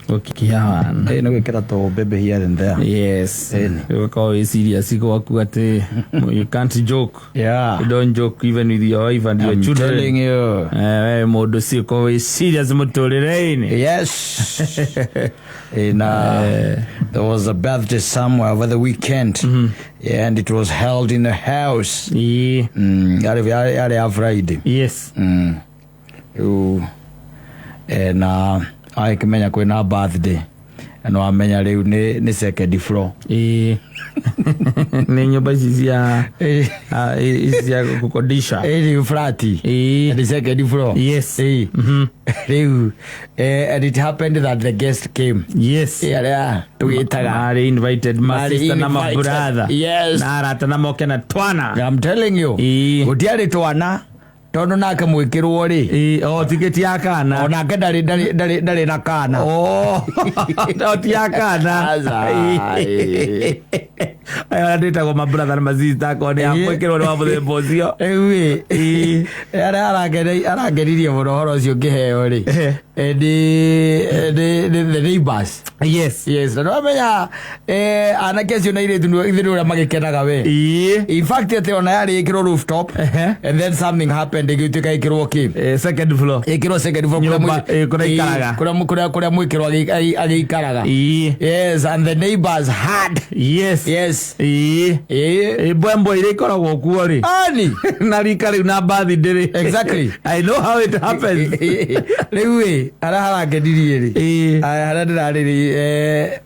Okay, yeah. No get to baby here and there. Yes. You call it serious. You can't joke. Yeah. You don't joke even with your wife and your children. I'm telling you. Serious Muthuri. Yes. There was a birthday somewhere over the weekend. Yeah, and it was held in a house. Yeah. Friday. Yes. And I kimenya kwina birthday and wamenya riu ni second floor ni nyumba cia kukodisha flat the second floor. Yes. Riu and it happened that the guest came. Yes. Tugitaga invited my sister na my brother. Yes. Na arata na moke na twana. I'm telling you. Gutiari twana tono nake mwikirwo ri tiketi ya kana ona ke ndari na kana ti ya kana aya ndetagwo my brother na my sister ko ni amwikirwo ni wabuthe bocio arangeririe muno horo ucio ngiheo ri the neighbors. Yes. No menya anake acio na ire tunu ithiru ria magikenaga we. In fact ate ona yari ikiro rooftop and then something happened igituka ikiro second floor. Ikiro second floor kuria mwikiro agikaraga. Yes, and the neighbors had. Yes. Bwembo ile ikoragwo kuo ri. Ani na rikari na birthday. Exactly. I know how it happens. Riu araharagendirie ri.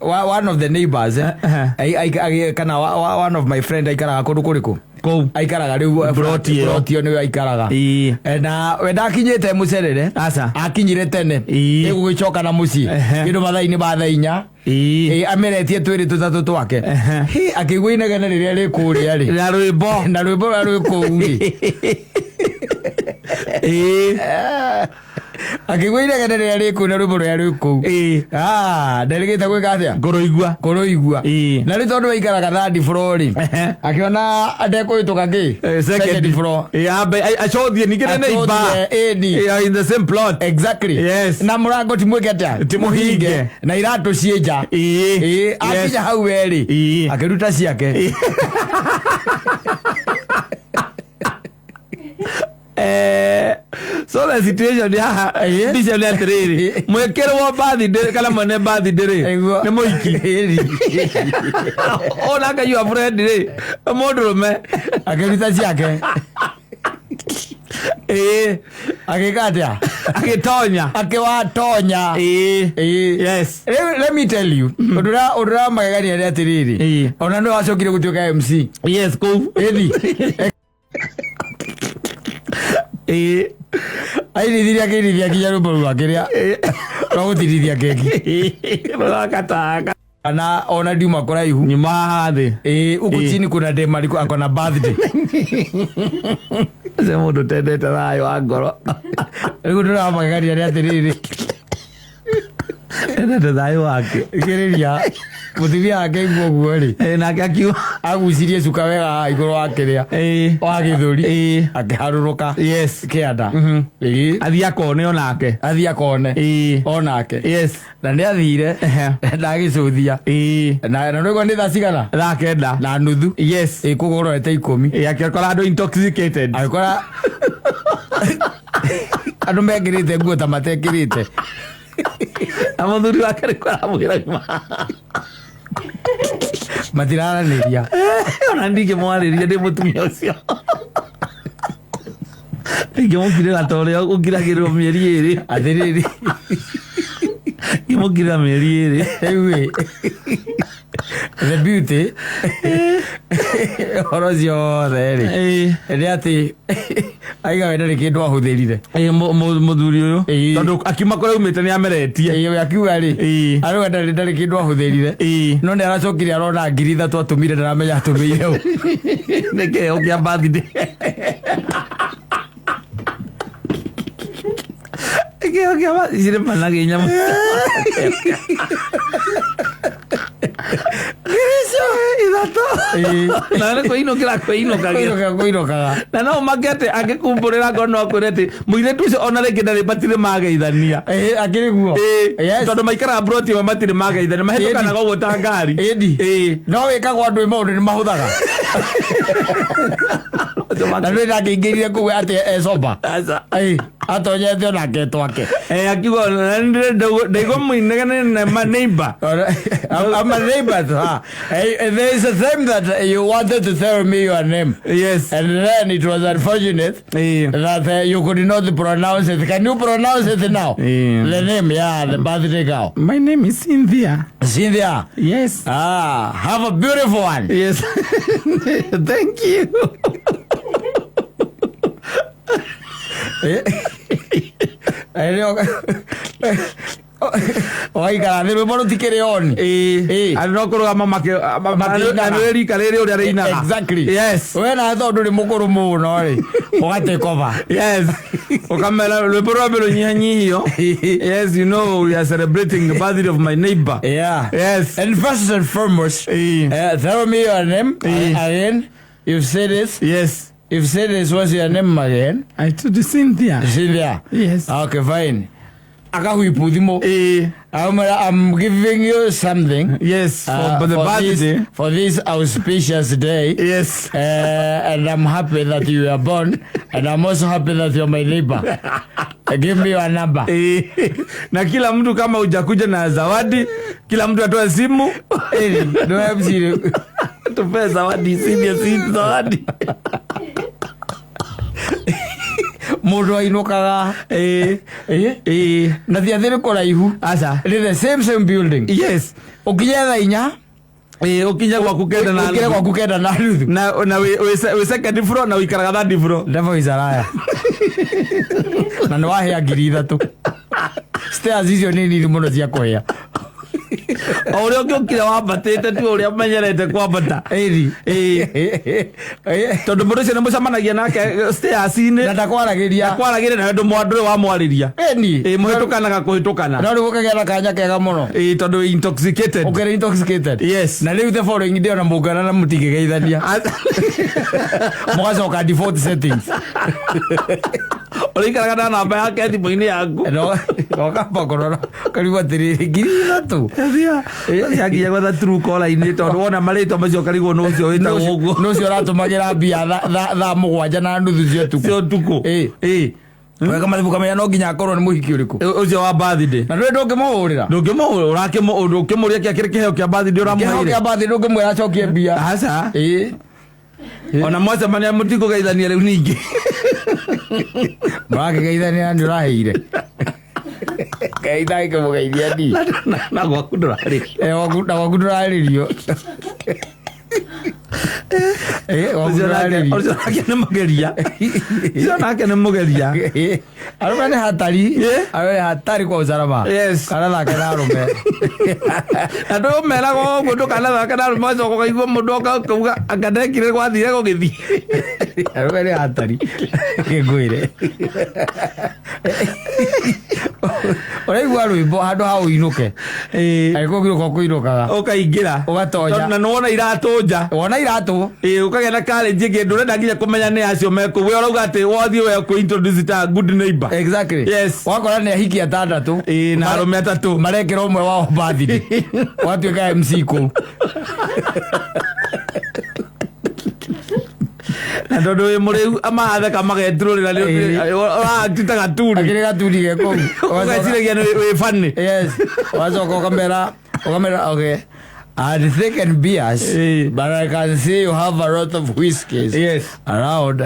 One of the neighbors kana one of my friend aikaraga kundu kuriku aikaraga riu brotio ni aikaraga na wenda kinyete mucerere akinyire tene igugicoka na mucii kindu mathaini bathainya ameretie twiri tutatu twake akigwa inegene riria rikuria ri na rwimbo rwi kuu akigwa inegene riria riku na rwimbo ruria rwi kuu nderigite gwika atia kuroigua na ri tondu aikaraga third floor ri akiona ndekuituka ki second floor achothie nikire neighbor in the same plot. Exactly. Yes. Na murango timweke atia timuhinge na iratu cienja akinya hau weri akiruta ciake so the situation ya this is the three mwekero wa birthday kala mone birthday ni moiki ona ka you are friend ri modrume akiruta ciake akikatia akitonya akiwatonya yes. Let me tell you udura magagani ya tiriri ona ndo wacokire gutuka MC. Yes cool airithia kirithia kinya rumbo rwakiria rwagutirithia keki bakataka ana ona ndiuma kuraihu ni mahathi uku chini kuna dema liko akona birthday sema ndo tendete rayo agoro udura magagani ya tiriri tendete rayo wake kiriria muthivia ake guo ri nake akiwa agucirie cuka wega iguru wakiria wa githuri akiharuruka. Yes. Kianda athia kone onake yes na ni athire ndagicuthia na ndio ni thacigana rakenda na nuthu. Yes. Kugorete 10 akikora andu intoxicated akikora andu megirite nguo ta matekirite Muthuri wake alikuwa amwira matiraraniria ona ndike mwariria ndi mutumia ucio ngimukire gatore ukiragirwo mieri iri athiriri ngimukire mieri iri ewe the beauty orozio theri eri ati aiga wenda rikindu ahuthirire muthuri uyu tondu akimakora umite ni ameretie akiuga ri ari wenda ndari kindu ahuthirire no ni aracokire arona 3,000 atumire ndaramenya atumire u nike okia birthday okia zire manage nyamu Kirisho gato na ko ino na no magete agikumbulira ngono akwirete muire tu ona reke ndari batire mageithania akiri guo tondu maikara broti matire mageithania mahetukana go ta ngari no wikagwo andu maundu ni mahuthaga na ndio ndakingirire kuwe ati esoba atonyete ona ketwake akigo ndego muinegane na my neighbor I'm a neighbor there is a time that you wanted to tell me your name, yes, and then it was unfortunate that you could not pronounce it. Can you pronounce it now? The name, the birthday girl. My name is Cynthia. Yes. Have a beautiful one. Yes. Thank you. Oiga, de nuevo no te quiere on. Al no creo mamá que Manueli Calero de Reina. Exactly. Yes. When I thought de mokoro mo no. What take over. Yes. O camera le probelo nyanyo. Yes, you know we are celebrating the birthday of my neighbor. Yeah. Yes. And first and foremost, tell me your name again. You've said this. Yes. You've said this. What's your name again? I told you Cynthia. Yes. Okay, fine. I'm giving you something. Yes, for the birthday. For this auspicious day. Yes. And I'm happy that you are born. And I'm also happy that you're my neighbor. Give me your number. Na kila mtu kama hujakuja na zawadi, kila mtu atoe simu. No MC. Tupe zawadi, zawadi. Mundu ainukaga na thiathire kuraihu aca the same building. Yes. Ukinya inya ukinya kwa kukenda na ruthu na we second floor na wikaraga third floor ndavo izaraya na no wahe ngiri 3 stairs icio nini muno cia kuhia Orio ukira wambatite tu uria menyerete kwambata tondu mundu ucio nimucamanagia nake stairs-ini na ndakwaragiria na ndu mwandure wa mwariria muhitukanaga kuhitukana no riu kagera kanya kega muno tondu intoxicated yes na riu the following day na mugana na mutigegeithania mugacoka default settings Olikaraga na namba yake thimu-ini yaku okamba kurora karibu atiriri ngiri 3 yagiye gwetha true caller-ini tondu wona marĩtwa macio karigwo no ũcio wĩtagwo ũguo no ũcio ũratũmagĩra mbia thaa 7 na nuthu cia ũtukũ wega mathibu kamenya no nginya akorwo nĩ mũhiki ũrĩkũ ũcio wa birthday na ndũrĩ ndũngĩmũhũrĩra ũkĩmũria kĩrĩ kĩheo kĩa birthday ũramũheire kĩa birthday ndũngĩmwĩra acokie mbia aca ona mwacemania mũtikũgeithania rĩu ningĩ mũrakĩgeithania nĩ ũraheire Kaita ikumugeithia ndi na gwaku ndũrarĩrio gwaku ndũrarĩrio Ocio nake nĩ mũgeria arũme nĩ hatari kwa usalama kana thake na arũme na ndũmeraga ũguo ndũkanathake na arũme acoka ũkaigua mũndũ akauga anga ndekire gwathire gũgĩthiĩ arũme nĩ hatari ngwĩre ũraigua rwĩmbo handũ ha ũinũke agĩkũgirũka kũinũkaga ũkaingĩra ũgatonya na wona iratũ wona iratũ ũkagĩa na courage ĩngĩ ndũrenda nginya kũmenya nĩ acio mekũ we ũrauga atĩ wathiĩ we kũ-introduce ta good neighbor. Exactly. Yes. Wakora nĩ ahiki 6 na arũme 3 marekĩra ũmwe wao birthday watuĩka MC kũu na ndondu wĩ mũrĩu amatheka mageturũrĩra ũratita gaturi akĩrĩ gaturi gekũu ũgeciragia wĩ funny. Yes. Wacoka ũkamera okay. And thick and beers, but I can see you have a lot of whiskeys around.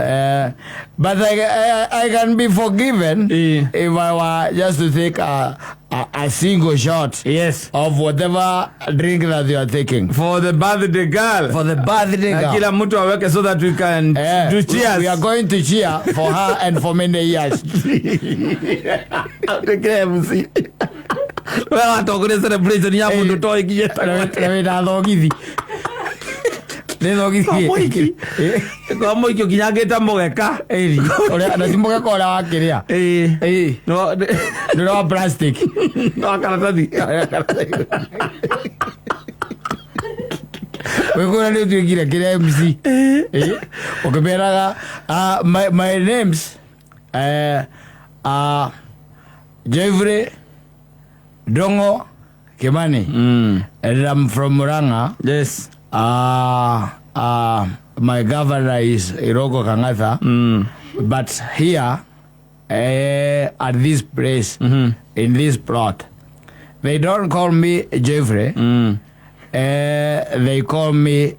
But I can be forgiven if I were just to take a single shot of whatever drink that you are taking. For the birthday girl. Kila mtu aweke so that we can do cheers. We are going to cheer for her and for many years. Well, I talk about celebration ya mundu toy kieta na thogithi ni thogithi kwa moikio kinyangita mugeka ore na timugeka ora wakiria no plastic no karatathi Wekora leo tuingira kile MC. Okeberaga my names Jeffrey Dongo Kimani. And I'm from Muranga. Yes. My governor is Iroko Kangatha. But here at this place, in this plot, they don't call me Jeffrey. They call me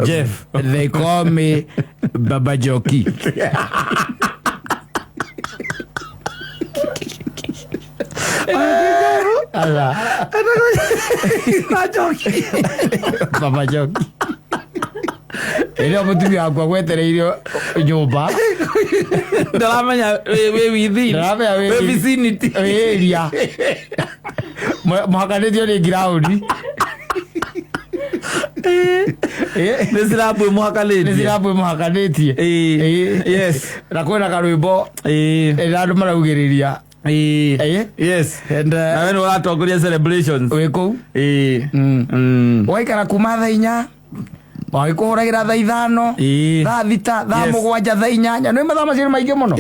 Jeff. They call me Baba Joki. Baba Joki. Ilo Mutumia kwa wetereirio nyumba. Ndaramenya we within. Ndaramenya we vicinity. Area. Mwakanetio ni ground. Nesirabwe muhakanetie. Yes. Nakwenda karwimbo. Andu maraugiriria. Yes. And na wenu watogoria celebrations. Weko. Waikara kuma thaa 4. Waikuhuragira thaa 5. Thaa 6, thaa 7, thaa 8. No mathaa macio maingi muno.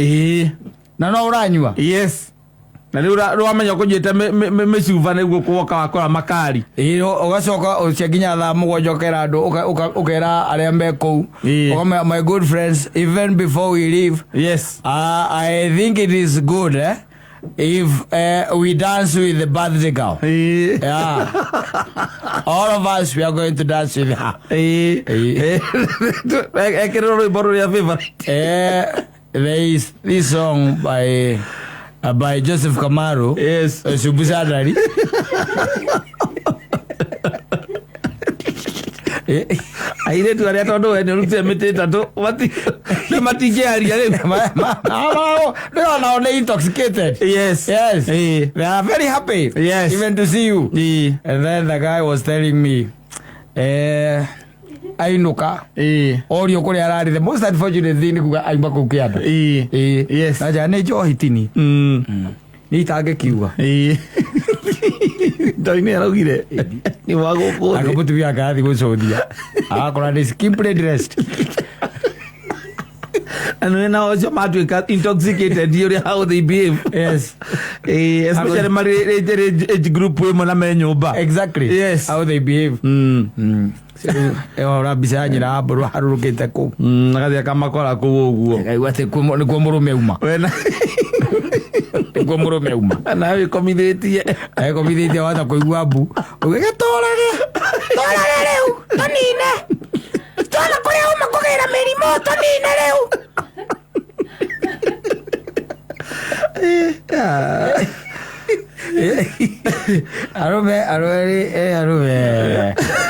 Na no uranyua. Yes. Na riu ruamenya kujite mecuva niguo kuoka wakora makari. Ugacoka uciakinya thaa 7 ukera andu ukera aria mekou. My good friends, even before we leave. Yes. I think it is good if we dance with the birthday girl. Yeah. All of us, we are going to dance with her. There is this song by Joseph Kamaru. Yes. Subusadari. Aire tu aria tondu we nurute miti tatu mati geari ale no no intoxicated. Yes. They are very happy. Yes. Even to see you. And then the guy was telling me ainuka orio kuri arari the most unfortunate thing kuga aimba kukianda. Yes. Aja ne jo hitini. Ni tage kiuga. Ndoine arugire ni wago akabutuia gathi gucothia akora ni skimply dressed. And when I was intoxicated, you know how they behave. Yes. Especially my age group women na nyumba. Exactly. Yes. How they behave. Ora bisanya na bro harurukite ku. Nagathia kamakora ku uguo. Aigwate ni kwa murume uma. Wena. Kwa murume uma. Na we komithetie. Komithetie wata kuigua mbu. Ugetorage. Torage leu. Tonine. Tona kuria uma kugira mirimo tonine leu. Arume.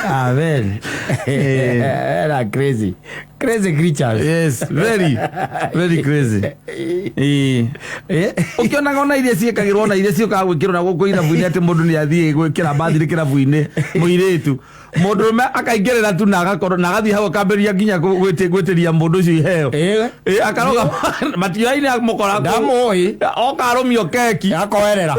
Amen. Era crazy creatures. Yes, very crazy. Ukiona ngona iria ciekagirwo na iria cioka gwikirwo na guku irabu-ini ati mundu ni athie gwikira bathiri kirabu-ini muiritu mundu akaingirira tu na agakorwo na agathie hau akamberia nginya gwitiria mundu ucio iheo akaroga matio-ini amukora ndamoi okarumio keki akoerera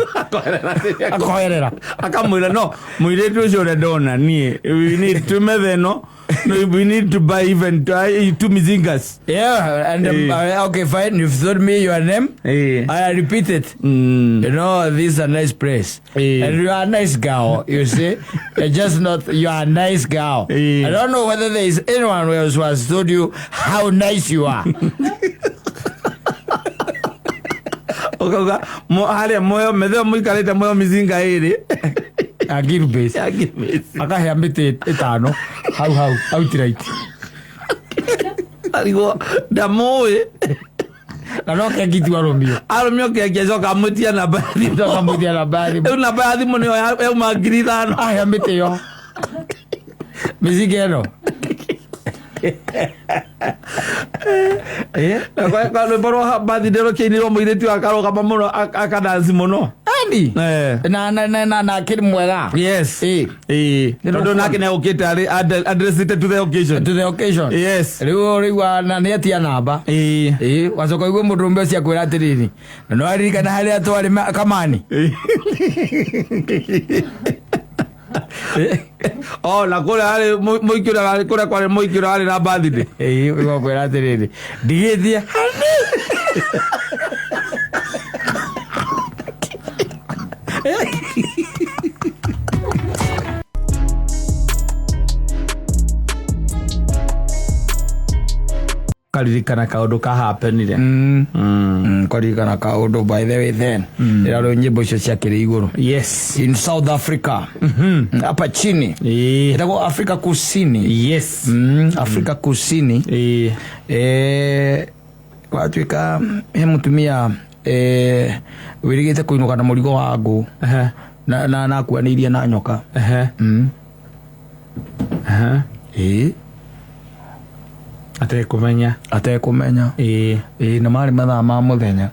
akamwira no muiritu ucio ndona nie we need to metheno. No, we need to buy even 2 mizingas. Yeah, and okay, fine. You've told me your name. I repeat it. You know, this is a nice place. And you are a nice girl, you see. You are a nice girl. I don't know whether there is anyone else who has told you how nice you are. Oka hale moyo medho muikarete moyo mizinga iri. Agirubase. Akahea miti 5 hau tirait. Aligo damoe. Na no keki aromio keki zoka mutia na bathi. Una bathi mone eu magiri 5. Ahea miti yo. Mizinga eno. Kwa lwimbo bathi ndero kinirwo muiritu akaroga muno akadansi muno. Ani? Na kid mwega. Yes. Ndo nake na ukite address it to the occasion. To the occasion. Yes. Riwa na netia namba. Wacoka igwe murumbe cia kwira atiriri. No aririkana haria twari kamani. Oh, na kura ale muikira ale kura kwa muikira ale na birthday. Ugo kwera atiriri. Ndigithia. Karirikana kaundu ka happenire. Karirikana kaundu by the way then. Ero nyimbo cio cia kiri iguru. Yes. In South Africa. Hapa chini. Itakuwa Afrika Kusini. Yes. Afrika Kusini. Watuika mutumia wirigite kuinuka na murigo wa ngu. Na kuaniria na nyoka. Atekumenya na mari mathaa ma muthenya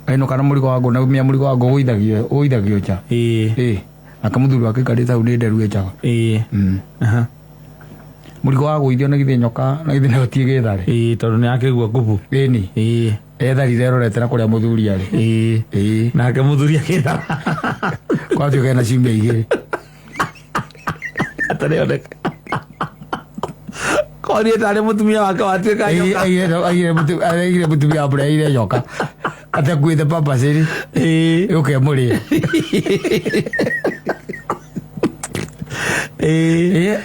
ainuka na murigo wa ngu na umia murigo wa ngu uithagio cha akamuthuri akikarita u nderu echaga murigo wa guithio na githie nyoka na githie na tie githari tondu ni akigua kubu ni etharire rorete na kuria muthuri ari na akamuthuri akithara kwa tuka na ciumia igiri atarioneka Kori tare mutumia wake watuika nyoka. Aigire mutumia abura ire nyoka. Atakuite papa siri. Uke muri.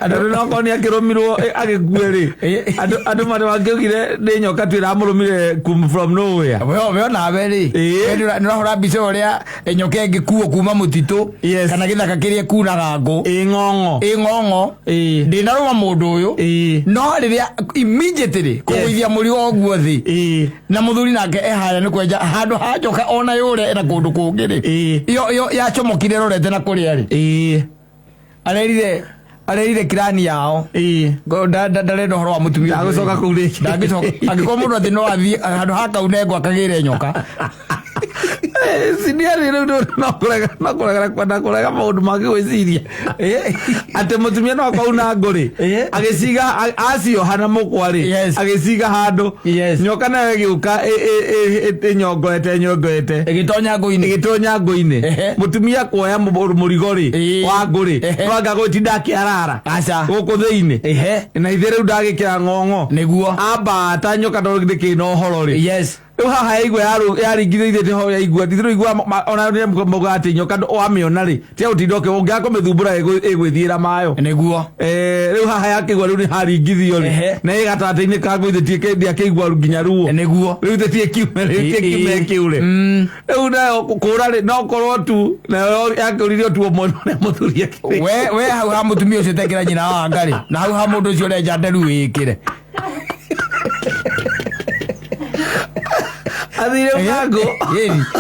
Andu no koni akirumirwo agikuere. Andu mari wangigire ni nyoka twira amurumire from nowhere. We na beri. Ni rahora bice oria nyoka ingikuo kuma mutitu kana githaka kirie kunaga ngu. Ng'ong'o. Ndina ruma mundu uyu. No riria immediately kuithia murigo oguo thi. Na muthuri nake ehaya ni kwenja handu ha nyoka ona yure na kundu kungiri. Iyo yachomokire rorete na kuria ri. Arerire kirani yao ndare no horo wa mutumia agucoka kuriki ndagicoka agiko mundu athi no athi handu haka unengwa kagire nyoka siniari no kulega kwenda maundu mangi gwiciria ati mutumia no kwauna nguri agiciga acio hana mukwari agiciga handu nyoka nayo giuka nyongoete igitonya nguini mutumia kuoya murigo ri wa nguri wanga gutinda akiarara guku thiini na ithere ndagikira ng'ong'o niguo amba ta nyoka ndogithiki no horo ri haha igwe yaringithithite ho yaigua ndithiro igua ona ni mugati nyoka wamiona ri tia utindoke ungiako mithumbura igwithira mayo niguo riu haha yakigwa riu ni haringithio ri na igatataini ka gwithitie kendi akigwa nginya ruo niguo riu tetie kiume kiure riu nayo kura ri no korwo tu na yakuririo tu mwana muthuri we hau ha mutumia ucio tekira nyina wa ngari na hau ha mundu ucio renja nderu wikire athire mwango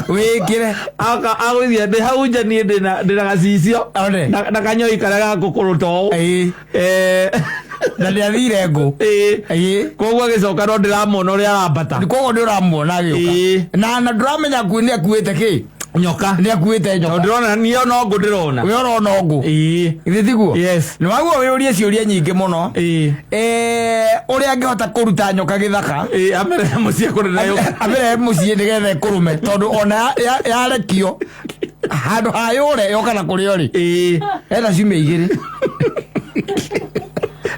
wikire agwithia ndi hau nja ni ndina gacicio na kanyoi karia gakukuruto na ndi athire ngu koguo agicoka no ndiramona uria arambata koguo ndiramona agiuka na ndiramenya kuini akuite ki nyoka ni akuite nyoka ndirona nio no ngu ndirona we orona ngu ithithiguo ni waguo we urie ciuria nyingi muno uria angihota kuruta nyoka githaka amere mucie kurina nyoka amere mucie nigethe kurume tondu ona yarekio handu hayure yoka na kurio ri ena ciumia igiri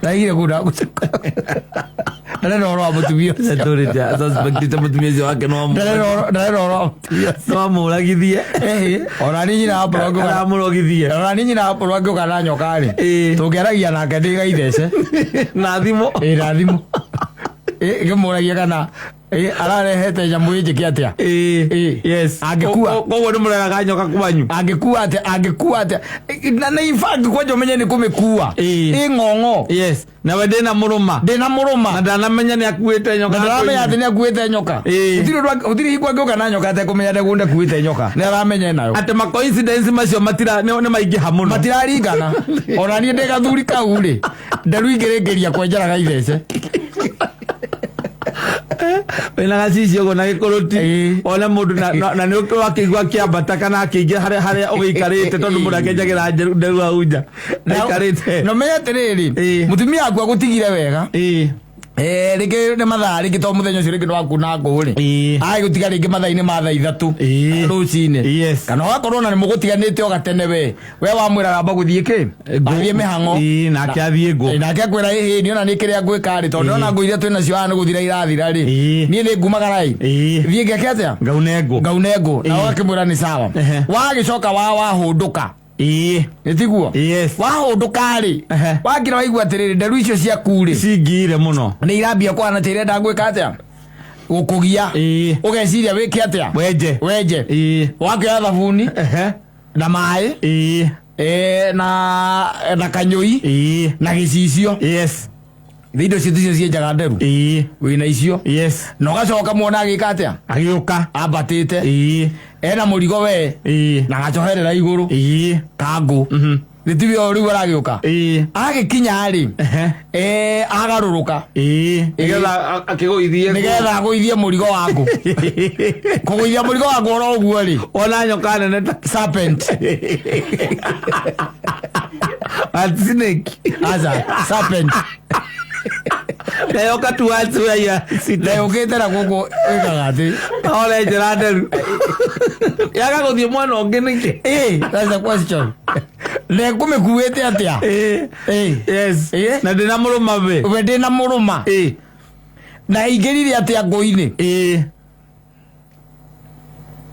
naigire kuda ndare ro mutumia setorita suspect mutumia cio wake no ndare ro no muragithie ona ni nyina aporogo kana muragithie ona ni nyina aporogo kana nyoka ri tungeragia nake ndiga ithece na thimo na thimo ngemuragia kana ararehete nyamu injiki atia yes angikua koguo ni murega nyoka kwanyu angikua atia na in fact kwaje umenye ni kumekua ng'ong'o yes na we ndina muruma na ndanamenya ni akuite nyoka ndanamenya ati ni akuite nyoka utiri hikwa ngioka na nyoka ate kumenya ndegunde kuite nyoka ni aramenya nayo ate ma coincidence macio matira ni maingi hamuno matiraringana ona ni ndega thuri kau ri nderu ingiringiria kwenjera gaithece wena gacicio go na gikuruti ona mundu na ni wakigwa kiambata kana akiingia haria ugikarite tondu mundu akenjagira nderu auja ikarite no menya tiriri mutumia akwa gutigire wega rĩngĩ nĩ mathaa rĩngĩ to mũthenya ũcio rĩngĩ nĩ wakuna ngũ rĩ gũtiga rĩngĩ mathaa-inĩ ma thaa ithatũ rũcinĩ kana ũgakorwo na nĩ mũgũtiganĩte o gatene we wamwĩra gamba gũthiĩ kĩ athiĩ mĩhang'o nake athiĩ ngũ nake akwĩra ĩhĩ niona nĩ kĩrĩa ngwĩka rĩ tondũ ona ngũ iria twĩna cio nĩ gũthira irathira rĩ niĩ nĩ ngumagara thiĩ ngeke atĩa ngaune ngũ na ũgakĩmwĩra nĩ sawa wagĩcoka wahũndũka nĩtiguo wahũndũka rĩ wagira waigua atĩrĩrĩ nderu icio ciaku rĩ cingire mũno nĩ irambia kwana atĩ irenda ngwĩka atĩa gũkũgia ũgeciria wĩke atĩa wenje wakĩoya thabuni na maĩ na kanyũi na gĩcicio indo citu icio cienjaga nderu wĩna icio na ũgacoka muona agĩka atĩa agĩũka ambatĩte ena mũrigo we na gacoherera igũrũ kangũ nĩtibio rĩu aragĩũka agĩkinya rĩ agarũrũka nĩgetha agũithie mũrigo waku kũgũithia mũrigo waku oro ũguo rĩ ona nyoka nene ta serpent snake serpent NAYOKA towards where you are sitting. Ũkĩte na gũkũ ĩkaga atĩ ole njĩra nderu yaga gũthiĩ mwena ũngĩ nĩkĩ that's the question na kũmĩkuĩte atĩa yes na ndĩna mũrũma we ndĩna mũrũma na ingĩrire atĩa ngũ-inĩ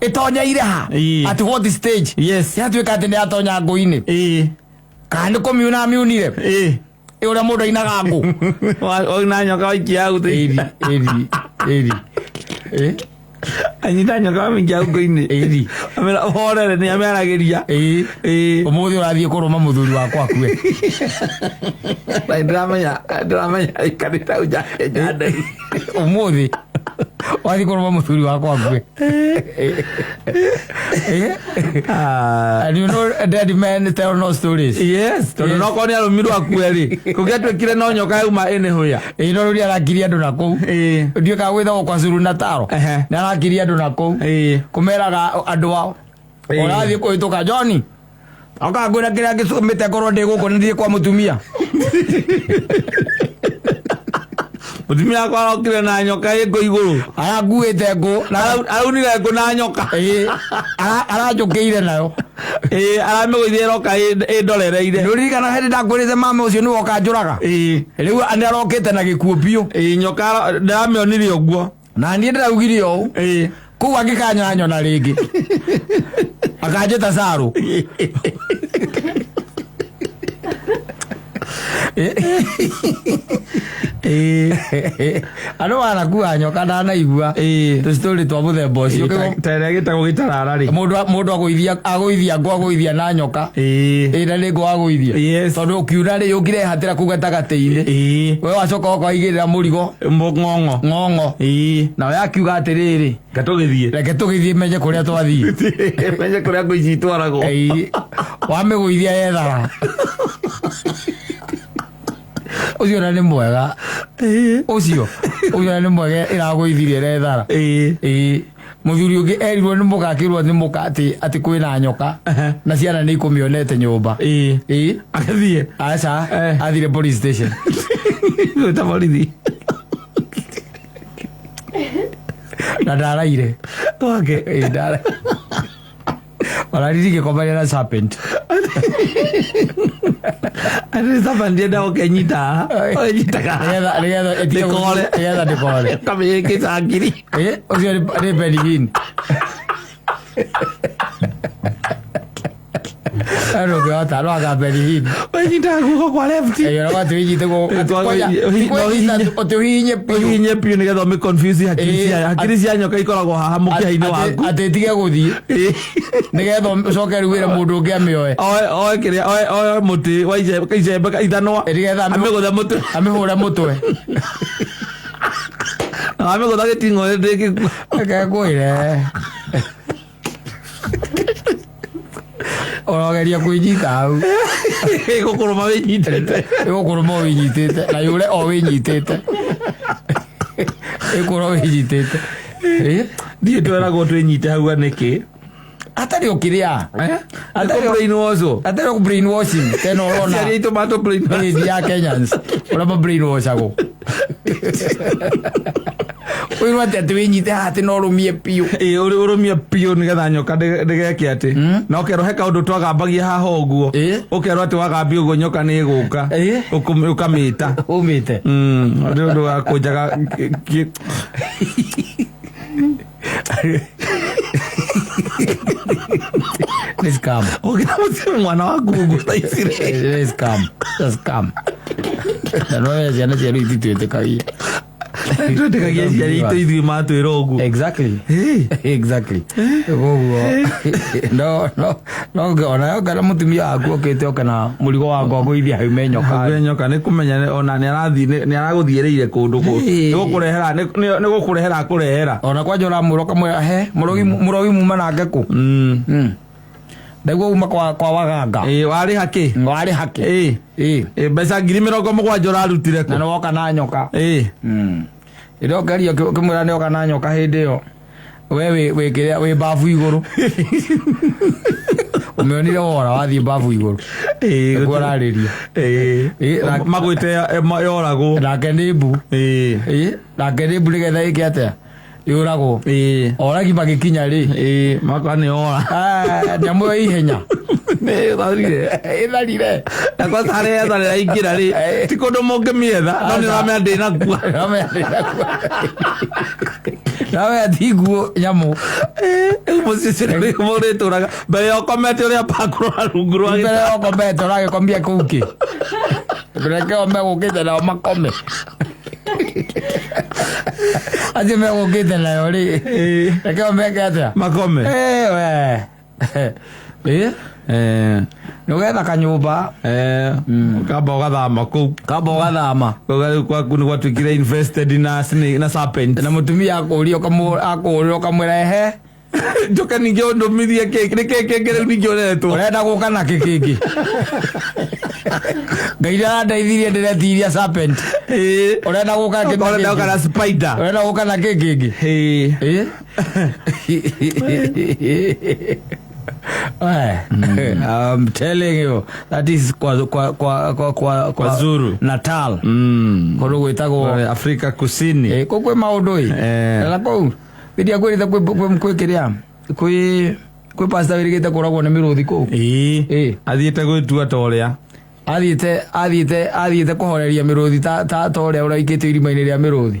ĩtonyeire ha at what stage yatuĩka atĩ nĩ yatonya ngũ-inĩ kana nĩ kũmiunire ũrĩa mũndũ ainaga ngũ na nyoka waikia gũtĩ anyita nyoka wamĩikia ngũ-inĩ amera ũhorere nĩ ameragĩria ũmũthĩ ũrathiĩ kũrũma mũthuri wakwa akue ndĩramenya aikarĩte hau nja nderu ũmũthĩ wathiĩ kũrũma mũthuri wakwa akue and you know dead men tell no stories tondũ no korwo nĩ arũmirwo akue rĩ kũngĩatuĩkire no nyoka yauma ĩnĩhũya no rĩu arakiria andũ na kũu ndiũkaga gwĩthagwo kwa Zulu na Taro nĩ arakiria andũ na kũu kũmeraga andũ ao ũrathiĩ kũhĩtũka John oka ngwĩra kĩrĩa ngĩsũmĩte korwo ndĩ gũkũ nĩ thiĩ kwa mũtumia mutumia akwa arokire na nyoka ĩngũ igũrũ arakuĩte ngũ araunire ngũ na nyoka aranjũkĩire nayo aramĩgũithia ĩroka ĩndorereire ndũririkana hĩndĩ ndakwĩrĩte mama ũcio nĩ woka njũraga rĩu nĩ arokĩte na gĩkuũ biũ nyoka ndaramĩonire ũguo na niĩ ndĩraugire ũũ kũu angĩkanyanyona rĩngĩ akanjĩta Sarũ andũ wanakua nyoka ndanaigua tũcitorĩ twa mũthemba ũcio terere gĩtagwo gĩtarara rĩ mũndũ agũithia ngũ agũithia na nyoka na nĩ ngũ agũithia tondũ ũkiuna rĩ ũngĩrehatĩra kũu gatagatĩ-inĩ we wacoka ũkaigĩrĩra mũrigo ng'ong'o nawe akiuga atĩrĩrĩ reke tũgĩthiĩ menye kũrĩa twathiĩ menye kũrĩa ngũ ici itwaragwo wamĩgũithia yethara ucio na nĩ mwega ucio na nĩ mwega ĩragũithirie rethara mũthuri ũngĩ erirwo nĩ mũgakĩrwo nĩ mũka atĩ kwĩna nyoka na ciana nĩ ikũmĩonete nyũmba agathiĩ aca athire police station gwĩta borithi na ndaraire Walaririke kwa bali na serpent. Ani serpent ndienda okenyita. Okenyita ka. Ega dekore. Kame kisa ngiri. Ocio ni benigin. Ero ke ata lo aga benigin. Okenyita guko kwa left. Yo no tuijite go. Otuhinye piu nigetha me confuse hakiri cia nyoka ikoragwo haha mukia-ini waku. Atetige guthii. Nigetha ucoke ruire mundu ungi amioe. Oe kiria oe muti wa icembe ithanwa. Nigetha amigutha mutwe. Amihura mutwe. Amigutha gitingo ndiki. Akakwire. Orogeria kwinyita hau gukuruma winyitete gukuruma winyitete na yure o winyitete ikuro winyitete ndiye tweragwo twinyite hau aniki atari ukiria atari brainwashing tena urona ciari tomato brainwash ya Kenyans uraba brainwash ago Uyu ati atwinyite hati no rumie piu. Urumie piu nigetha nyoka ndegeke ati. Na ukerohe kaundu twagambagia haha uguo. Ukerwo ati wagambia uguo nyoka ni guka. Ukamita. Umite. Ndu wa kujaga Let's come. Ukina mwana waku uguo taisire. Let's come. Let's come. No ya jana jeri titete kai. Tutekagia jeri titete matwira uguo. Exactly. Exactly. No ona Kata Mutumia aku okete okana murigo wa ngoguithia haume nyoka. Nyoka ni kumenya ona ni araguthiireire kundu ku. Ni gukurehera kurehera. Ona kwajora muroka mwe he murogi muma nake ku. Ndagwo uma kwa waganga. Wari haki. Wari haki. Mbeca 70,000 urarutire ku. Na no woka na nyoka. Iro gari okimwira ni oka na nyoka hindi yo. We kiria we bafu iguru. Umeonire wora wathi bafu iguru. Ngorariria. Magwite yorago. Nake ni mbu. Nake ni mbu nigetha iki atia. Yurago. Oragi magikinya ri. Makwa ni ora. Nyamu ihenya. Tharire. Na kwa thare ingira ri. Ti kundu mungimietha. No ni ramea ndina kuwa. Nawe atiguo nyamu. Musicire ni murituraga. Mbere yo komete uria pakurora rungu rwa. Mbere yo komete urage kombia kuki. Mbere yo megukite na makome. Aje megukite na yori. Eke omeke atia. Makome. Nugetha kanyumba. Kamba ugathama kuu. Kamba ugathama. Kwaku ni gwatuikire invested na serpent. Na mutumia akuria ukamwira ehe. Njoka ningi undumithie keke ngere ningi uretwo. Urenda guka na kikingi. Ngaira ndaithirie ndiretiria serpent. Urenda guka na spider. Urenda guka na kikingi. I'm telling you that is kwa Zuru Natal. Kono gwitago Afrika Kusini. Kokwe maundu na kou bidia kwirita kwe kiria kwe pastor wirigite kuragwo ni miruthi kou. Athiite gwitua toria. Athiite kuhoreria miruthi ta toria uraikite irima-ini ria miruthi.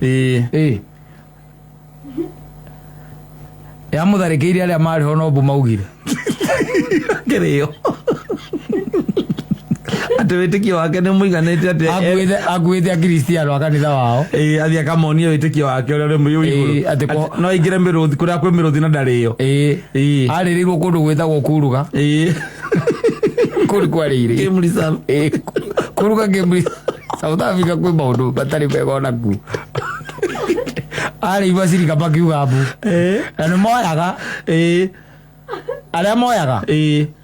Ya mutharikire aria mari ho no mbu maugire. Kirio. Ati witikio wake ni muiganite ati agwite a Kristiano wa kanitha wao. Athia kamonia witikio wake uria ri muyu iguru. No ingire miruthi kuria kwi miruthi na ndario. Aririrwo kundu gwitagwo kuruga. Kuri kwarire. Game reserve. Kuruga game South Africa kwi maundu batari bega ona ku. Ari ibasiri kapakiuga mbu. Na ni moyaga. Aria moyaga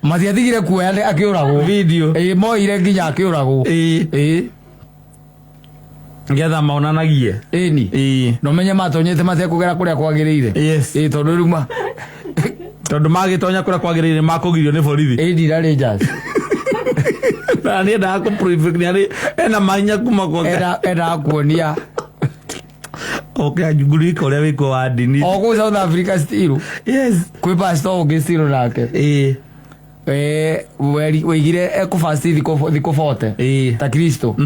mathiathigire kuoya akiuragwo video moire nginya akiuragwo ngetha maonanagie ni no menye matonyete matekugera kuria kwagiriire tondu ruma tondu magitonya kuria kwagiriire makugirio ni borithi ndira Rangers na ni nda ku prefect ni ari ena manya kuma kwa ena kuonia okay, ajuguri kore wiko wa dini. Ogo South Africa still. Yes. Kwe pastor oge still nake. Wegire eko fasti diko 40. Ta Kristo.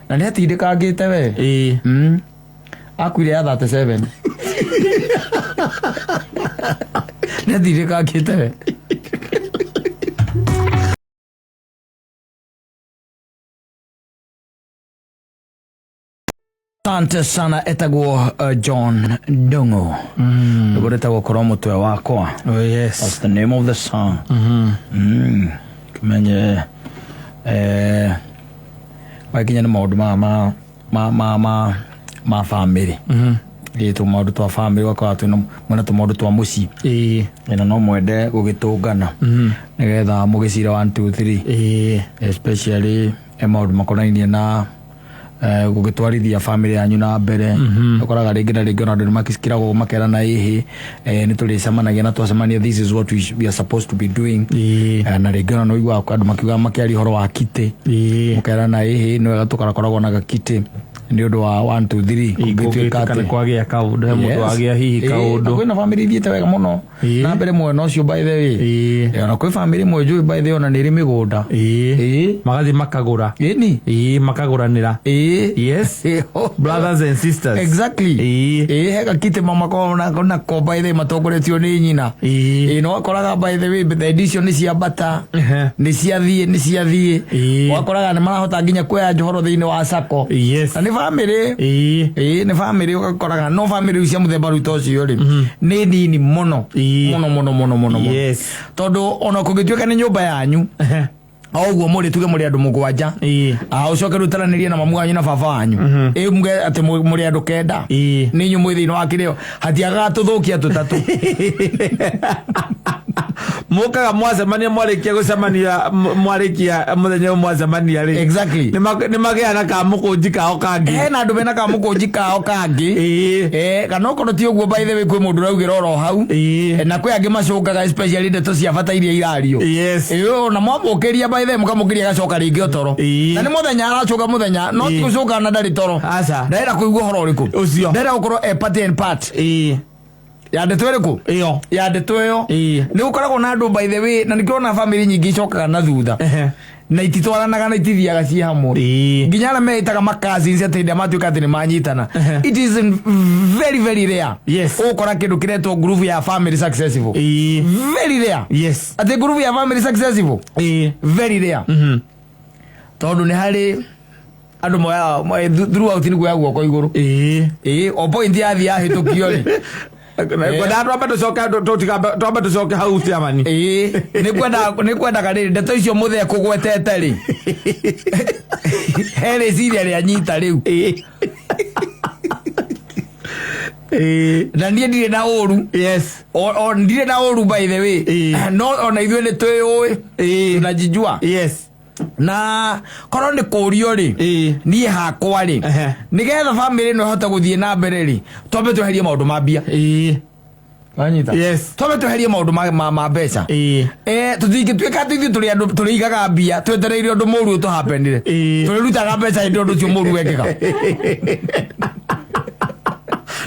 Na ni atinde kagite we. Akwire ya 37. Ni atinde kagite we. Asante sana etagwo John Ndungu. Etagwo Kura Mutwe wakwa. Oh yes. That's the name of the song. Kumenye wakinya ni maundu ma family. Tu maundu twa family wakwa tu mwana tu maundu twa mucii. Ina no mwende gugitungana. Nigetha mugicira 1 2 3. Especially maundu makonainie na gugitwarithia family yanyu na mbere ukoraga ringi na ringi ona ndu makikiragwo makera na ihi ni tulicemanagia na twacemania this is what we are supposed to be doing na ringi ona no igwa andu makiuga makiari horo wa kite mukera na ihi no wega tukarakoragwo na gakite ndio ndo wa 1 2 3 ngituika kana kwagia kaundu he mundu agia hihi kaundu kwina family thiete wega muno na mbere mwena ucio by the way na kwi family mweju by the way ona niri migunda magathi makagura ni makaguranira yes brothers and sisters exactly hega kite mama na ko by the way matongoretio ni nyina no akoraga by the way the edition ni cia bata ni cia thie wakoraga ni marahota nginya kwea johoro thiini wa sako yes ni family ni family ugakoraga no family cia muthemba ruto cio ri ni nini muno muno yes tondu ona kugituika ni nyumba yanyu auguo muri tuge muri andu mugwanja ucoke rutaranirie na mamu wanyu na baba wanyu muge ati muri andu kenda ni nyu mwithi no akireo hatiaga tuthukia tutatu mukaga mwacemania mwarikia gucemania mwarikia muthenya mwacemania ri exactly ni magiana ka mukunji kao kangi na andu bena ka mukunji kao kangi kana okorwo ti uguo by the way kwi mundu raugira oro hau na kwi angi macukaga especially ndeto cia bata iria irario yes na mwamukiria by the way mukamukiria gacoka ringi otoro na ni muthenya aracuka muthenya no ti gucuka na ndari toro aca ndaira kuigua horo uriku ucio ndaira gukorwo party and part ya ndeto iriku ya ndeto iyo ni gukoragwo na andu by the way na nikiona family nyingi icokaga na thutha na ititwaranaga na itithiaga ci hamwe nginya na meitaga makazins atinde matuika ati ni manyitana it is very very rare yes ukora kindu kiretwo group ya family successful very rare yes ati group ya family successful very rare tondu ni hari andu moya throughout ni gwa guoko iguru o point ya thia hitukio ri kwenda twamba tucoke hau tiamani ni kwenda gariri ndeto icio muthe kugwetete ri here ciria ria nyita riu na ndie ndire na uru yes o ndire na uru by the way no ona ithwe ni twiyui na jijua yes na korwo ni kurio ri nie hakwa ri nigetha family no hota guthie na mbere ri twambe tweherie maundu mambia anyita yes twambe tweherie maundu ma mbeca tuthingi twika tuthi turi andu turi igaga mbia twetereire undu muru to happenire turi rutaga mbeca ndi undu cio muru wekeka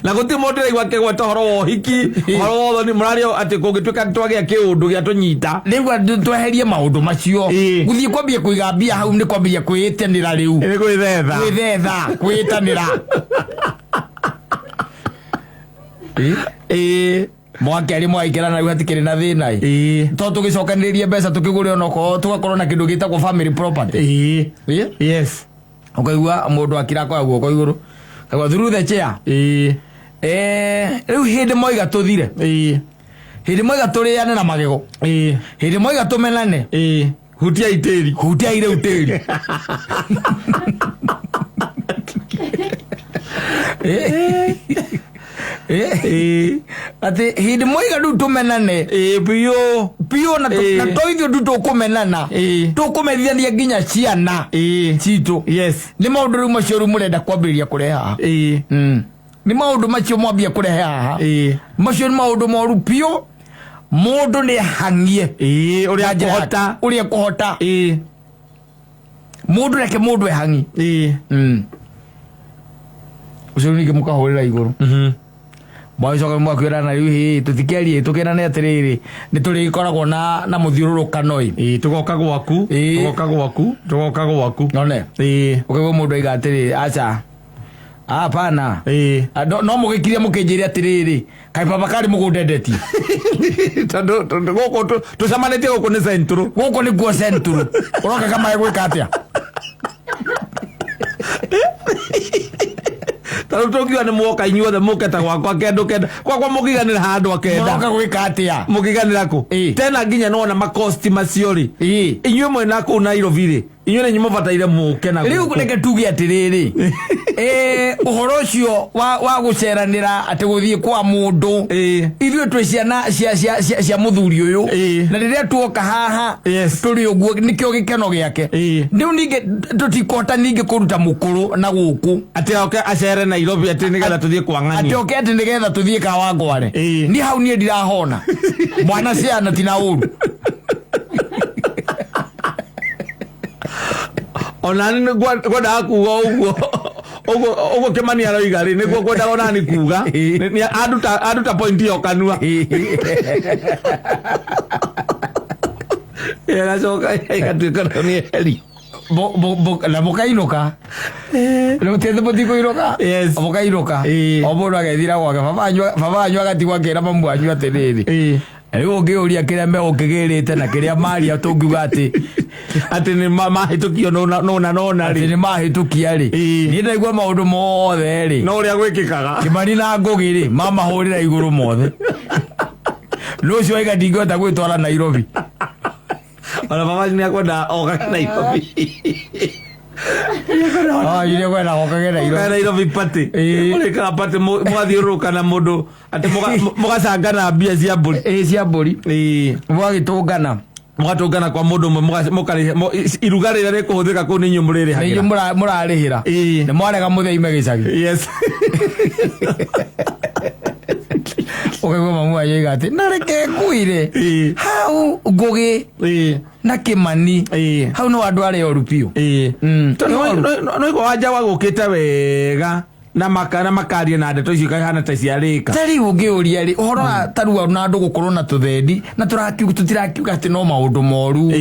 na guti mundu igwa ke gweta horo wo hiki horo wo ni murario ati kugituika twagia kiundu gia tunyita riu tweherie maundu macio guthie kwambia kuiga mbia hau ni kwambia kwitenira riu ni gwithetha kwitanira mwakeri mwaikira na uhatikiri na thina to tugicokaniririe mbeca tukigure onoko tugakorwo na kindu gitagwo family property yes ukaigua mundu akira kwa guoko iguru kagwa through the chair riu hindi moiga tuthire hindi moiga turiane na magego hindi moiga tumenane hutia ire uteri ati hindi moiga du tumenane pio na toithio du tukumenana tukumethania nginya ciana citu yes ni maundu ru macio murenda kwambiriria kureha ni maundu macio mwambia kureha macio ni maundu moru pio mundu ni hangie uria kuhota mundu reke mundu ehangi ucio ni mukahurira iguru mwacoka mwakwira na riu tutikerie tukirane atiriri ni turi koragwo na muthiururukano tugoka gwaku none ukigwo mundu aiga atiriri acha hapana no mugikiria mukinjiria atiriri kai baba kari mugundendeti tondu goko tucamanite goko ni centru goko ni guo centru uroka kama egwika atia taru tokiwa ni mwoka inyuothe muketa gwakwa kendo kenda gwakwa mukiganira handu akenda muroka gwika atia mukiganira ku tena nginya nona makosti macio ri inyuo mwena ku Nairobi ri inyuo ni nyumubataire muke na riu reke tuge atiriri uhoro ucio wa guceranira ati guthie kwa mundu ithwe twi ciana cia muthuri uyu na riria tuoka haha turi uguo nikio gikeno giake riu ninge tutikota ninge kuruta mukuru na guku ati oke acere Nairobi ati nigetha tuthie kwa ng'ani ati oke ati nigetha tuthie ka wangware ni hau nie ndirahona mwana ciana tina uru onani gwada kuwa uguo ogo Kimani aroiga ri niguo kwenda ona ni kuga ni aduta point yo kanua era soka ikatuika ni heli la mukainuka no tete botiko iroka mukainuka obono agethira gwake baba anyu agatigwa kera mamu anyu atiriri riu ngiuria kiria me ukigirite na kiria mari atungiuga ati ni mahitukio nona ri ni mahitukia ri ni ndaigua maundu mothe ri no uria gwikikaga Kimani na Ngugi ri mama hurira iguru mothe no cio aiga ndingota gwitwara Nairobi ona baba ni akwenda oga Nairobi yule kwenda okagera Nairobi party muleka party mwathiuruka na mundu ati mugacangana mbia cia mburi cia mburi mwagitungana mugatungana kwa mundu mukari iruga rira rikuhuthika ku ninyu muririhagira murarihira ni mwarega mutheime gicagi yes okaigua mamu ayiga ati nareke kuire hau Ngugi na Kimani hau no andu aria oru piu no iko wanja wagukite wega na makaria na ndeto icio kahana ta ciarika tari ungiuria ri uhoro tarua na andu gukorwo na tuthendi na tutirakiuga ati no maundu moru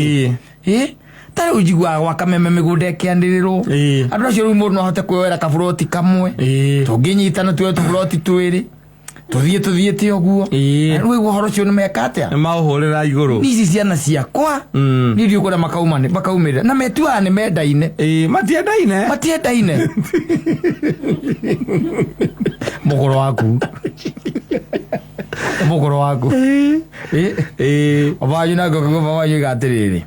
tari ujigwa wakameme migunda kiandirirwo andu acio ru mundu no ahote kwewera kaburoti kamwe tunginyitana tuwe tuburoti twiri tuthiete oguo rĩu ũhoro ũcio nĩ meka atĩa nĩ maũhũrĩra igũrũ ici ciana ciakwa nĩ irio kũrĩa makaumĩrĩra na metuaga nĩ mendaine matiendaine mũgũrũ waku babanyu na Ngugi babanyu iga atĩrĩrĩ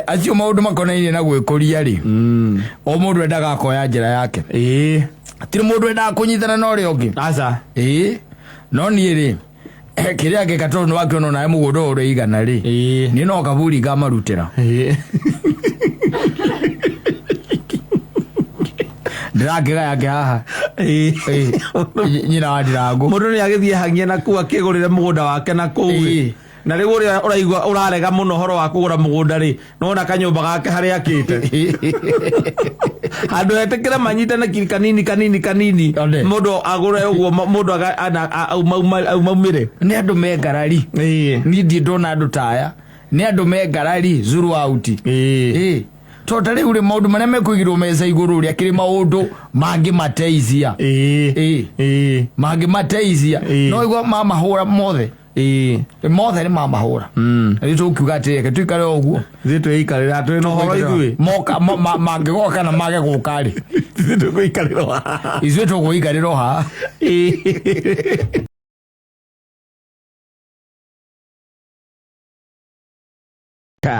acio maũndũ makonainie na gwĩkũria rĩ o mũndũ endaga akoya njĩra yake tiri mundu enda kunyitana na uria ungi aca no ni ri kiria ngikatoro no wakiona nae mugundo uri igana ri ni no kaburi ngamarutira ndirakiga yake haha nyina wa Ndirangu mundu ni agithie hangie na ku akigurire mugunda wake na ku na riu uria uraigua urarega muno horo wa kugura mugunda ri nona kanyumba gake hari akite andu etekira manyita na kanini mundu agure uguo mundu aumire ni andu me ngarari ni ndi ndona andu taya ni andu me ngarari zuru out tota riu ri maundu maria mekuigirwo meza iguru ria kiri maundu mangi mateithia mangi mateithia no igwa mamahura mothe mothe ni mamahura ni tukiuga ati tuikare oguo tweikarira twi no horo ithui moka mangigoka na mage gukari tuguikarira izwe tuguikarira ha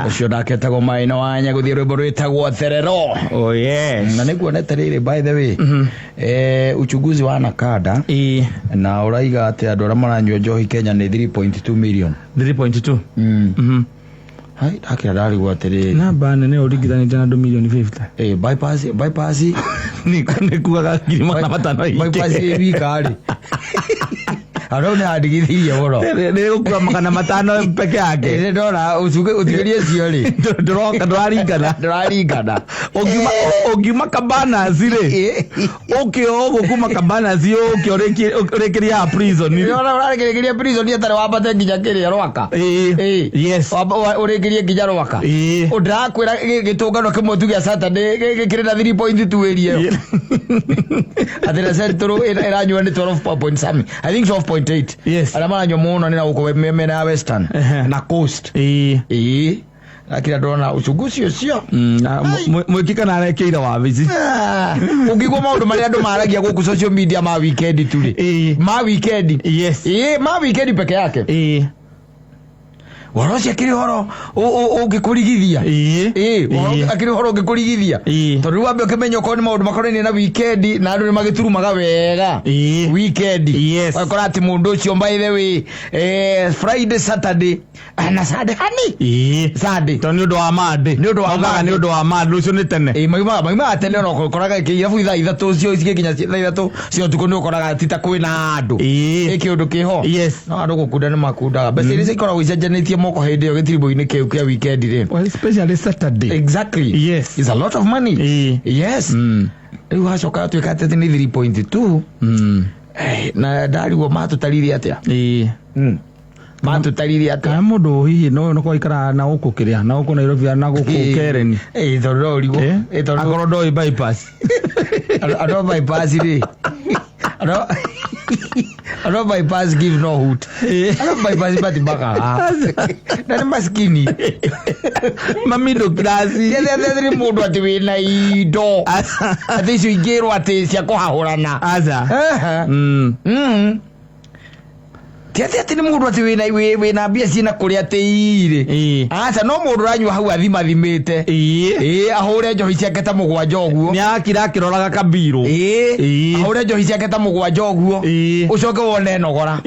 ucio ndaketagwo maina wanya guthie rwimbo rwitagwo therero na niguonete riri by the way uchunguzi wa nakada na uraiga ati andu aria maranyua njohi Kenya ni 3.2 million 3.2 hai akira ndarigwo atiri namba nene uringithanite na andu milioni 50 bypass ni kugaga ngiri magana matano bypass wikari aro ni adigithirie boro ni gukua magana matano peke yake ni ndora uthigerie cio ri nduraringana ongima kabana zire okio gukuma kabana zio orekiria prison ni urarekiria prison ni atare wambate nginya kiria rwaka yes urekirie nginya rwaka undrakwira gitungano kimwe tu gia Saturday gikire na 3.2 erie atira centro iranywa ni 12.7 I think 12.8 yes ala maranywa muno ni na uko meme na western na coast akira ndona uchunguzi ucio mwikika na arekeira wabici ungigwa maundu maria andu maragia guku social media ma weekend tuli ma weekend yes ma weekend peke yake worocia kiri horo ugikurigithia akiri horo ugikurigithia tondu wambe ukimenya ko ni maundu makorani na weekend na andu ni magiturumaga wega weekend wakora ati mundu ucio by the way Friday Saturday na Sunday hani Sunday to ni undu wa mande ni undu wa mande ucio ni tene maima atene no koraga kirabu itha ithatu cio cikinya itha ithatu cio tuko ni koraga tita kwina andu iki undu kiho no andu gukunda ni makundaga basi ni ikoragwo icenjanitie moko hindi yo gitiribo-ini kiu kia weekend ri especially Saturday exactly yes is a lot of money yes riu hacoka twika ati ni 3.2 na ndarigwo matutarire atia matutarire atia kana mundu hihi no kwaikara na guku kiria na guku Nairobi na guku Kereni thoro rigo akoro ndoi bypass ado bypass ri ado bypass give no hoot ado bypass bati baka na maskini mamido klasi yethetheri mundu ati wina indo ati icio ingirwo ati cia kuhahurana Tiati ni mundu ati wina mbia cina kuria ati aca no mundu ranyua hau athimathimite ahure njohi ciake ta mugwanja uguo ni akira kiroraga kabiro ahure njohi ciake ta mugwanja uguo ucoke wone nogora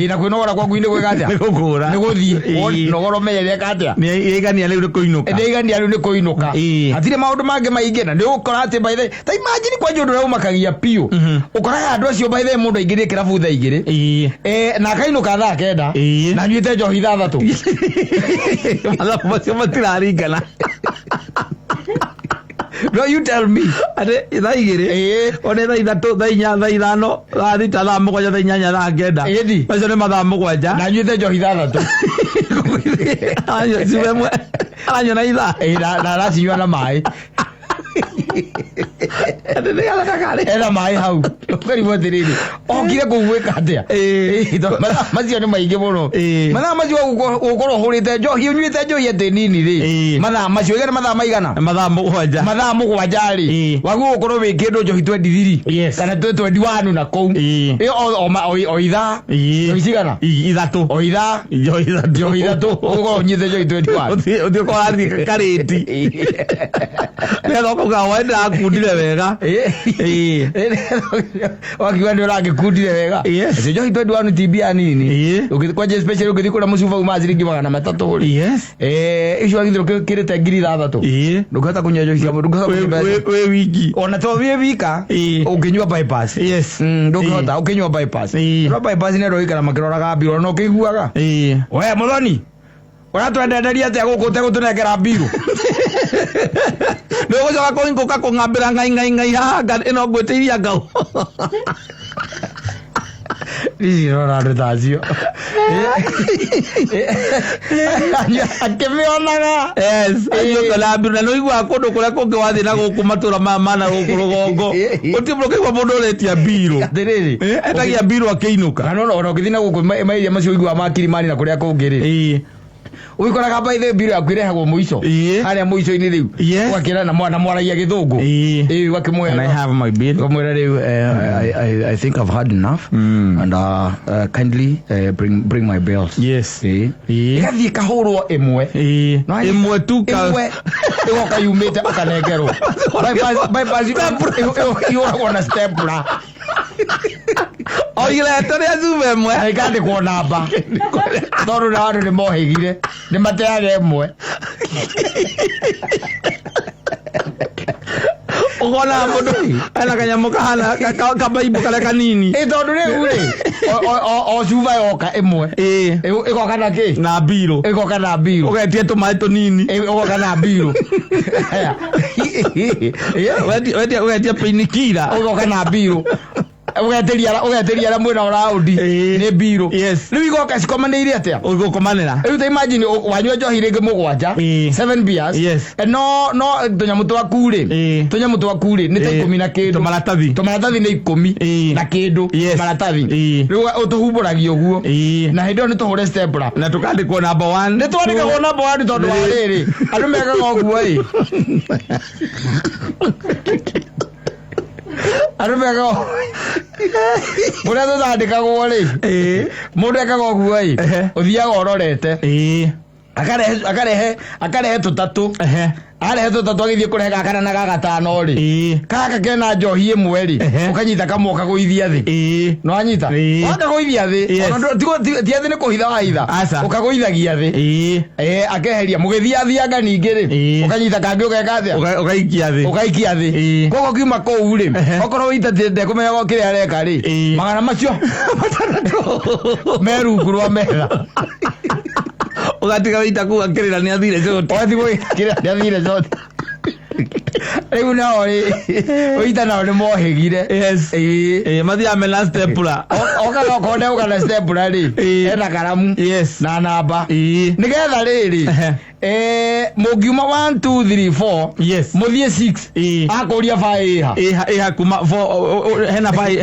na kwinogora kwa gwini gwikatia ni gukura ni guthie nogora menyere katia ni igania riu ni kuinuka ni kuinuka atire maundu mange maingi na ndi ukora ati by the ta imagine kwa jundu rau makagia pio ukora andu acio by the mundu ingire kirabu tha igiri na kainuka tha kenda na nyuite njohi thathatu mathabu macio matiraringana no you tell me ate tha igiri one tha ithatu tha inya tha ithano tha thita tha mugwanja tha inyanya tha kenda macio ni mathaa mugwanja na nyuite njohi thathatu anyo cimemwe anyo na itha na aracinyua na mai era mai hau kari wotiriri okire kugwika atia macio ni maingi muno mathaa macio ukorwo hurite njohi unyuite njohi ati nini ri mathaa macio igana mathaa maigana mathaa mugwanja ri wagu ukorwo wi kindu njohi 23 kana 21 na kou o itha igana ithatu o itha njohi ithatu ukorwo unyuite njohi 21 uthi ukora thi kariti kuga wenda akundire wega wakiwa ndio rakikundire wega njohi 21 tibia nini ukikwaje special ukithikura mucuba umaziringi 300 ri icio agithiro kirite ngiri 3 ndukata kunya njohi cia ndukata we wiki ona to we wika ukinyua bypass ndukata ukinyua bypass no bypass ne roika na makiroraga biro no kiguaga we muthoni uratwendereria atia guku tegutunengera mbiru no gocoka kuinguka kung'ambira ngai haha ino ngwitiria ngau rora andu tacio akimionaga ayokala mbiru na no igua kundu kuria kungi wathi na guku matura mana guku rugongo utiburo kigwa mundu uretia mbiru atiriri etagia mbiru akiinuka no ukithii na guku mairia macio igua makirimani na kuria kungi ri uikoraga by the bill akwirehagwo muico haria muico ini riu wakira na mwana mwaragia githungu wakimwe and I have my bill kumwira riu I think I've had enough and kindly bring my bills ikathie kahurwo imwe imwe tu igoka yumite akanengerwo bypass iyoragwo na stepler oileto ria zume mwe ikandikwo namba tondu na andu ni mohigire ni mateaga imwe ugona mundu ena kanyamu kahana kabaibu kale kanini tondu riu ri o cuba yoka imwe igoka na ki na mbiro igoka na mbiro ugetie tumai tunini igoka na mbiro ugetie pinikira igoka na mbiro ugeteria la mwena raundi ni mbiro riu igoka cikomanĩire atia ugukomanĩra riu ta imagine wanyua njohi ringi mugwanja 7 beers no tunyamu twaku ri ni ta 10 na kindu tumaratathi ni 10 na kindu maratathi riu utuhumburagia uguo na hindi ni tuhure stepler na tukandikwo number 1 ni twandikagwo number 1 tondu wa riri andu mekaga uguo ri arumega muria tuthondekagwo ri mundu ekaga uguo ri uthiaga urorete akarehe tutatu arehe tutatu agithie kurehe gakana na gagatano ri kaka kena njohi imwe ri ukanyita kamwe kaguithia thi no anyita wakaguithia thi tiathi ni kuhitha waitha ukaguithagia thi akeheria mugithia thianga ningi ri ukanyita kangi ugeka thia ukaikia thi kogo kiuma kou ri okorwo witatinde kumenya gokire areka ri magana macio merungu rwa metha ugatiga wita kuga kirira ni athire zote wathi kira ni athire zote Riu na ori oita na ori mohigire. Yes. Mathi amena stepula. Oka kone uka stepula ri. Ena karamu. Yes. Na namba. Nigetha riri. Mugiuma 1 2 3 4. Yes. Muthie 6. Akoria 5 Eha kuma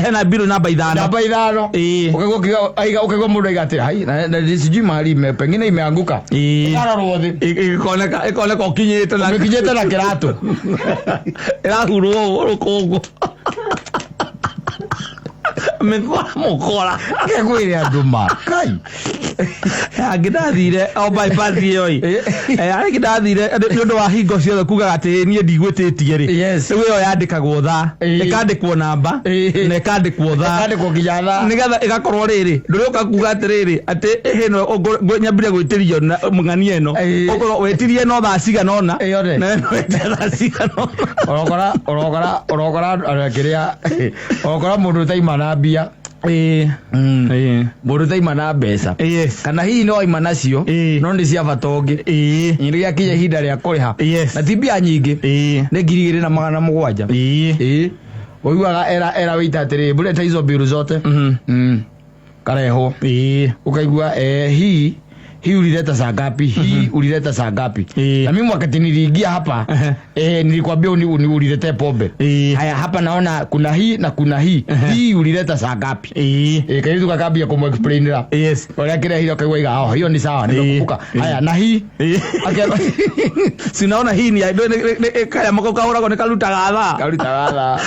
hena biro namba 5. Namba 5. Ukagwa mundu aigatira. Hai na sijui mahali pengine imeanguka. Kararo thi. Ikoneka ukinyite na ukinyite na kirato. Irahurwo rukungu. Mukora akekwire andu makai agidathire o bypass yoi agidathire ndu wa hingo ciothe kuga ati nie ndigwititie ri riu yandikagwo tha ikandikwo namba na ikandikwo tha ikandikwo kijatha nigetha igakorwo riri nduri ukakuga ati riri ati hino nyambire gwitirio mung'ania ino ukorwo wetirie no tha cigana ona na no tha cigana orokora kiria orokora mundu taima na mbia mundu taima na mbeca kana hihi no aima nacio no ndi cia batongi nyiria kinya hinda ria kuriha na ti mbia nyingi ni 2,700 oiwaga era wita atiri buleta hizo biru zote kareho ukaigua hii ulileta saa ngapi? Hii ulileta saa ngapi? Na mimi wakati niliingia hapa nilikwambia ulilete pombe. Haya hapa naona kuna hii na kuna hii. Hii ulileta saa ngapi? Kaidi tukakabia kumo explainera. Yes. Wala kile hilo kaiwa hiyo ni sawa nikakumbuka. Haya na hii. Sinaona hii ni kaya mako kahora kone kaluta gatha. Kaluta gatha.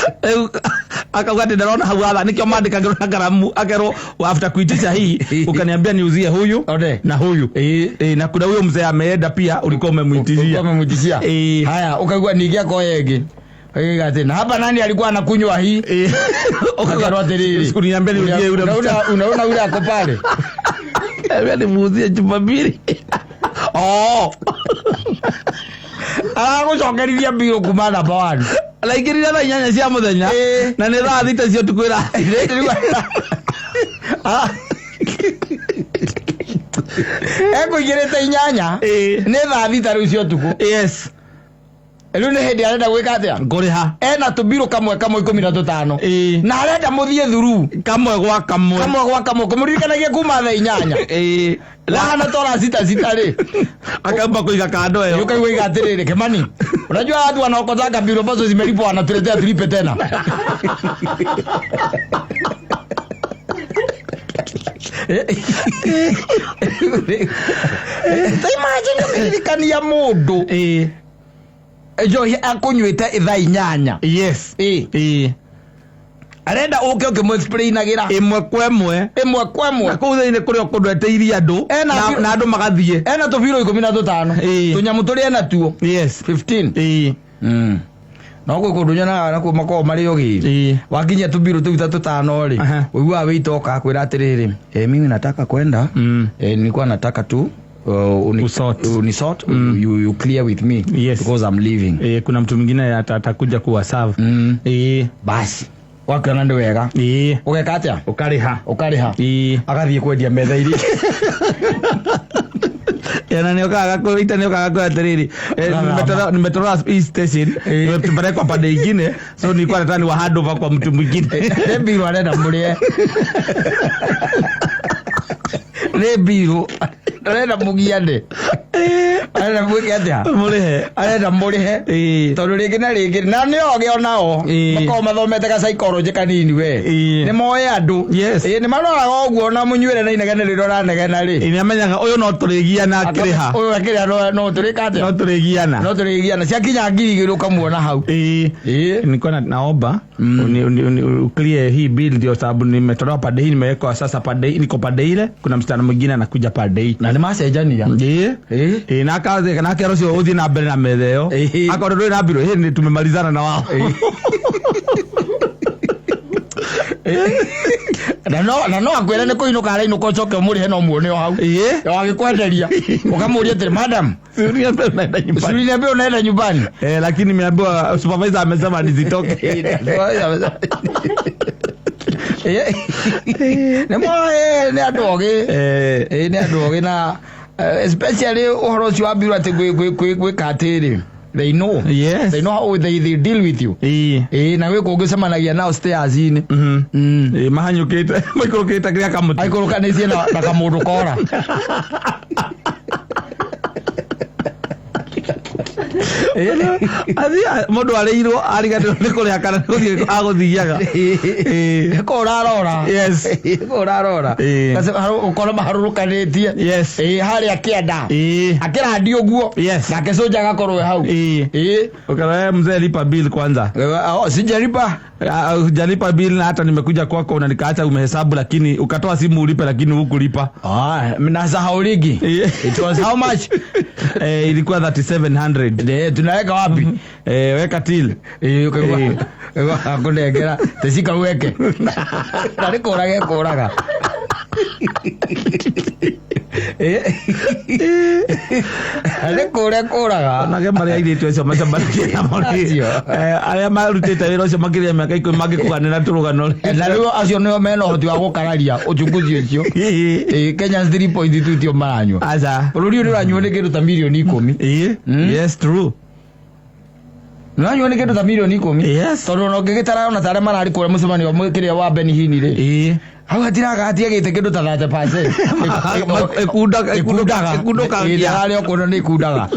Akagati ndaraona hau gatha nikio mandikagirwo na karamu akero after kuitisha hii ukaniambia niuzie huyu na huyu. Na kuna huyo mzee ameenda pia ulikuwa umemwitishia. Haya ukagua nigia kwa yege. Gati na hapa nani alikuwa anakunywa hii? Ukagarwa teriri. Sikuniambia niuzie yule. Unaona yule ako pale. Wewe ni muuzie chupa mbili. Gucokerithia mbio kuma namba 1 alaingirire thaa 8 cia muthenya na ni thaa 6 cio tukwira kuigirite 8 ni thaa 6 riu cio tuku. Yes. Elu ne hindi arenda gwika atia nguriha ena tubiru kamwe 15 na arenda muthie thuru kamwe gwa kamwe kumuririkanagia kuma thaa 8 lahana tora sita ri akamba kuiga kando yo yuka kuiga atiriri Kimani unajua watu wanaokozaga biro ambazo zimelipwa wanatuletea tulipe tena. Imagine kuririkania mundu ejo akunywite thaa 8. Yes. Arenda uke ukimwexplainagira imwe kwa imwe na kuthine kuri okundweteirie andu na andu magathie ena tubiro 15 tunyamu turi ena tuo. Yes. 15 na uko kundunyana na ku mako mari yogi wakinya tubiro tu 5 ri wewe awitoka kwira atiriri mimi nataka kwenda nilikuwa nataka tu unisort you clear with me. Yes. Because I'm leaving. Kuna mtu mwingine atakuja kuwa serve. Basi wakana ndo wega ugeka atia ukariha agathie kwendia metha iri yana NAYOKA kuita NAYOKA kwa atiriri nimetora East Station nimepeleka pande nyingine so nilikuwa nataka ni hand over kwa mtu mwingine biro arenda murie biro arenda mugiande arenda mugiande arenda murihe tondu ringi na ringi na ni oge onao mako mathomete ka psychology kanini we ni moye andu ni maroraga oguo na munywire na inegene riro ranegena ri ni amenyaga uyu no turigiana akiriha uyu akiriha no turikate no turigiana cia kinya ngiri ukamuona hau nilikuwa naomba clear hii bill ndio sababu nimetolewa pande hii nimeweka sasa pande hii niko pande ile kuna msichana mwingine anakuja pande hii na ni macenjania na kaze kana kero cio uthi na mbere na metheo akorwo na biro ni tumemalizana na wao na no akwira ni kuinuka ara inuka ucoke umurihe no muone o hau wagikwenderia ukamuria ati madam suri ndio unaenda nyumbani lakini nimeambiwa supervisor amesema nizitoke ni adoge na especially uhoro cio wa biro ati gwika atiri they know. Yes. They know how they deal with you. Na wewe kungicemanagia nao stairs-ini. Mahanyukite maikũrũkĩte kĩrĩa kamuti. Aikũrũkanĩtie na kamũndũ kora. Mũndũ arĩirwo ariganĩrwo nĩ kũrĩa kana nĩ agũthiaga. Ko ũrarora. Yes. Ko ũrarora. Ũkora maharũrũkanĩtie. Yes. Harĩa kĩanda. Akĩrandi ũguo. Yes. Nake soja agakorwo hau. Ukara mzee lipa bill kwanza. Sijalipa. Hujalipa bill na hata nimekuja kwako na nikaacha umehesabu lakini ukatoa simu ulipe lakini hukulipa. Mnasahau ligi. It was how much? Ilikuwa 3700. Tunaweka wapi? Weka till. Akundegera tesika weke. Nari kuraga. Kuraga. Nage maria ithitwe cio macambaragia na morio. Aria marutite wira ucio makiria miaka 10 magikuganira turugano. Na riu acio nio mena hoti wa gukararia uchunguzi ucio. Kenya 3.2 tio maranywa. Aza. Bururi uri uranywa ni kindu ta milioni 10. Yes, true. Nanywa ni kindu ta milioni 10. Yes. Tondu no ngigitara ona tare marari kure mucemani wa kiria wa Benihini ri. Hau atiraga atiagite kindu ta 30%. Ikundaga. Ile hali okuona ni ikundaga.